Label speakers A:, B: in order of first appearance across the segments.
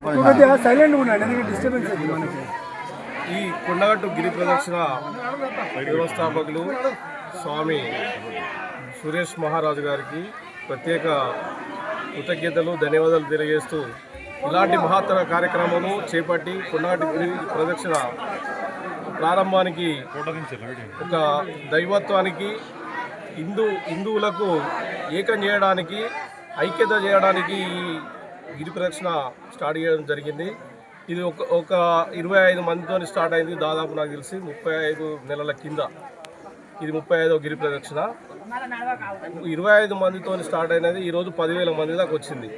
A: ఈ కొండగట్టు గిరి ప్రదక్షిణ వ్యవస్థాపకులు స్వామి సురేష్ మహారాజు గారికి ప్రత్యేక కృతజ్ఞతలు ధన్యవాదాలు తెలియజేస్తూ ఇలాంటి మహత్తర కార్యక్రమము చేపట్టి కొండగట్టు గిరి ప్రదక్షిణ ప్రారంభానికి ఒక దైవత్వానికి హిందువులకు ఏకం చేయడానికి ఐక్యత చేయడానికి ఈ గిరి ప్రదక్షిణ స్టార్ట్ చేయడం జరిగింది. ఇది ఒక 25 మందితో స్టార్ట్ అయింది. దాదాపు నాకు తెలిసి 35 నెలల కింద ఇది 35వ గిరి ప్రదక్షిణ. 25 మందితో స్టార్ట్ అయినది ఈరోజు 10,000 మంది దాకా వచ్చింది.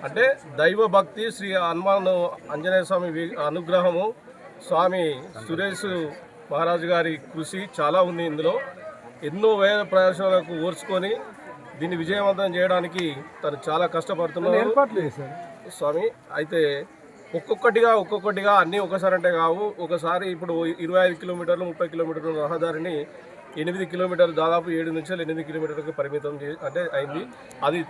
A: అంటే దైవ భక్తి, శ్రీ హనుమాన్ ఆంజనేయ స్వామి అనుగ్రహము, స్వామి సురేష్ మహారాజు గారి కృషి చాలా ఉంది. ఇందులో ఎన్నో వేల ప్రదర్శనలకు ఓర్చుకొని దీన్ని విజయవంతం చేయడానికి తను చాలా కష్టపడుతున్నారు స్వామి. అయితే ఒక్కొక్కటిగా అన్నీ ఒకసారి అంటే కావు. ఒకసారి ఇప్పుడు 25 కిలోమీటర్లు 30 కిలోమీటర్ల రహదారిని 8 కిలోమీటర్లు దాదాపు 7 నుంచి 8 కిలోమీటర్లకు పరిమితం అంటే అయింది. అది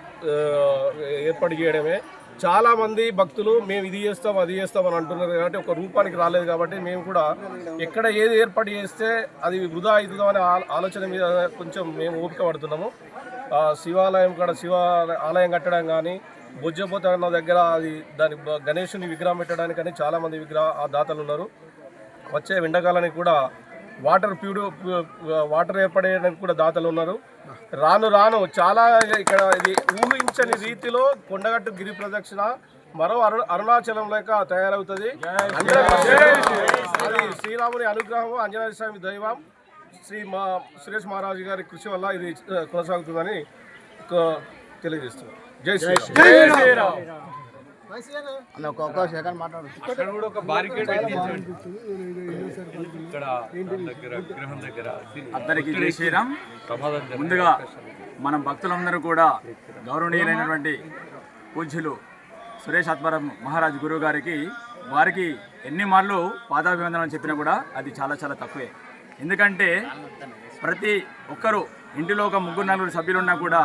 A: ఏర్పాటు చేయడమే. చాలామంది భక్తులు మేము ఇది చేస్తాం అది చేస్తాం అని అంటున్నారు కాబట్టి ఒక రూపానికి రాలేదు కాబట్టి మేము కూడా ఎక్కడ ఏది ఏర్పాటు చేస్తే అది వృధా అవుతుందో అనే ఆలోచన మీద కొంచెం మేము ఓపిక పడుతున్నాము. శివాలయం కాడ ఆలయం కట్టడం కానీ, బొజ్జపోత అన్న దగ్గర అది దాని గణేశుని విగ్రహం పెట్టడానికి కానీ చాలామంది దాతలు ఉన్నారు. వచ్చే ఎండాకాలానికి కూడా వాటర్ ఏర్పడేయడానికి కూడా దాతలు ఉన్నారు. రాను చాలా ఇక్కడ ఇది ఊహించని రీతిలో కొండగట్టు గిరి ప్రదక్షిణ మరో అరుణాచలం లేక తయారవుతుంది. అది శ్రీరాముని అనుగ్రహం, ఆంజనేయ స్వామి దైవం, సురేష్ మహారాజు గారి కృషి వల్ల ఇది కొనసాగుతుందని తెలియజేస్తున్నాం. జై శ్రీరామ్.
B: అందరికీ జై శ్రీరామ్. ముందుగా మనం భక్తులందరూ కూడా గౌరవనీయులైనటువంటి పూజ్యులు సురేష్ ఆత్మారాం మహారాజ్ గురువు గారికి వారికి ఎన్ని మార్లు పాదాభివందనం చెప్పినా కూడా అది చాలా తక్కువే. ఎందుకంటే ప్రతి ఒక్కరూ ఇంటిలో ఒక 3-4 సభ్యులున్నా కూడా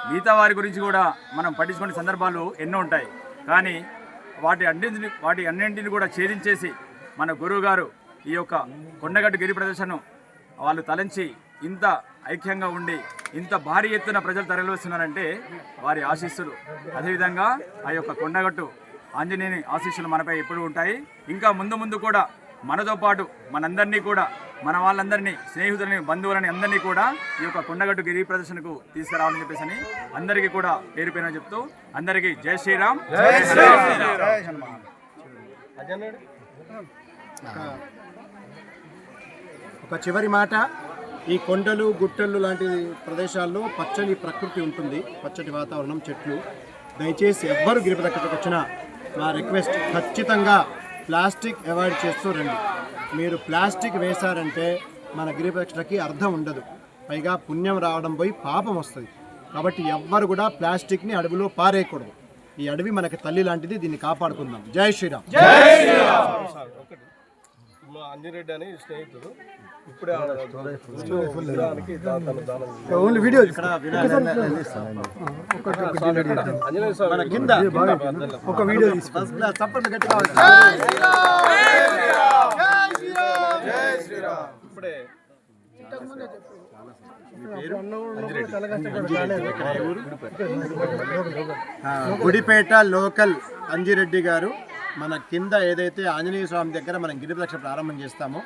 B: మిగతా వారి గురించి కూడా మనం పట్టించుకునే సందర్భాలు ఎన్నో ఉంటాయి. కానీ వాటి అన్నింటిని కూడా ఛేదించేసి మన గురువుగారు ఈ యొక్క కొండగట్టు గిరి ప్రదర్శనను వాళ్ళు తలంచి ఇంత ఐక్యంగా ఉండి ఇంత భారీ ఎత్తున ప్రజలు తరలివస్తున్నారంటే వారి ఆశీస్సులు, అదేవిధంగా ఆ యొక్క కొండగట్టు ఆంజనేయుని ఆశీస్సులు మనపై ఎప్పుడు ఉంటాయి. ఇంకా ముందు కూడా మనతో పాటు మనందరినీ కూడా మన వాళ్ళందరినీ, స్నేహితులని, బంధువులని అందరినీ కూడా ఈ యొక్క కొండగట్టు గిరి ప్రదర్శనకు తీసుకురావాలని చెప్పేసి అందరికీ కూడా పేరు పేరున చెప్తూ అందరికీ జై శ్రీరామ్.
C: ఒక చివరి మాట, ఈ కొండలు గుట్టలు లాంటి ప్రదేశాల్లో పచ్చని ప్రకృతి ఉంటుంది, పచ్చటి వాతావరణం, చెట్లు. దయచేసి ఎవ్వరు గిరి ప్రదక్షిణకు వచ్చినా నా రిక్వెస్ట్, ఖచ్చితంగా ప్లాస్టిక్ అవాయిడ్ చేస్తూ రండి. మీరు ప్లాస్టిక్ వేశారంటే మన గిరి ప్రదక్షిణకి అర్థం ఉండదు. పైగా పుణ్యం రావడం పోయి పాపం వస్తుంది. కాబట్టి ఎవ్వరు కూడా ప్లాస్టిక్ని అడవిలో పారేయకూడదు. ఈ అడవి మనకి తల్లి లాంటిది, దీన్ని కాపాడుకుందాం. జై శ్రీరామ్.
A: మా అంజిరెడ్డి అని స్నేహితుడు ఇప్పుడే ఇప్పుడే
C: గుడిపేట లోకల్ అంజిరెడ్డి గారు మన కింద ఏదైతే ఆంజనేయ స్వామి దగ్గర మనం గిరి ప్రదక్షిణ ప్రారంభం చేస్తామో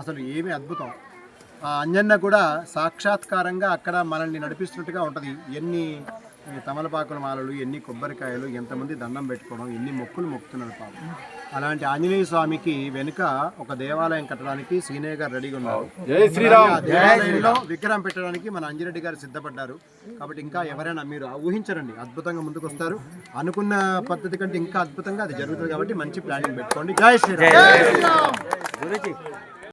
C: అసలు ఏమీ అద్భుతం. ఆ అంజన్న కూడా సాక్షాత్కారంగా అక్కడ మనల్ని నడిపిస్తున్నట్టుగా ఉంటుంది. ఎన్ని తమలపాకుల మాలలు, ఎన్ని కొబ్బరికాయలు, ఎంతమంది దండం పెట్టుకోవడం, ఎన్ని మొక్కులు మొక్కుతున్నారు పాపం. అలాంటి ఆంజనేయ స్వామికి వెనుక ఒక దేవాలయం కట్టడానికి సీనయ్య గారు రెడీగా ఉన్నారు. దేవాలయంలో విగ్రహం పెట్టడానికి మన అంజిరెడ్డి గారు సిద్ధపడ్డారు. కాబట్టి ఇంకా ఎవరైనా మీరు ఊహించరండి, అద్భుతంగా ముందుకు వస్తారు. అనుకున్న పద్ధతి కంటే ఇంకా అద్భుతంగా అది జరుగుతుంది. కాబట్టి మంచి ప్లానింగ్ పెట్టుకోండి. జై శ్రీరామ్.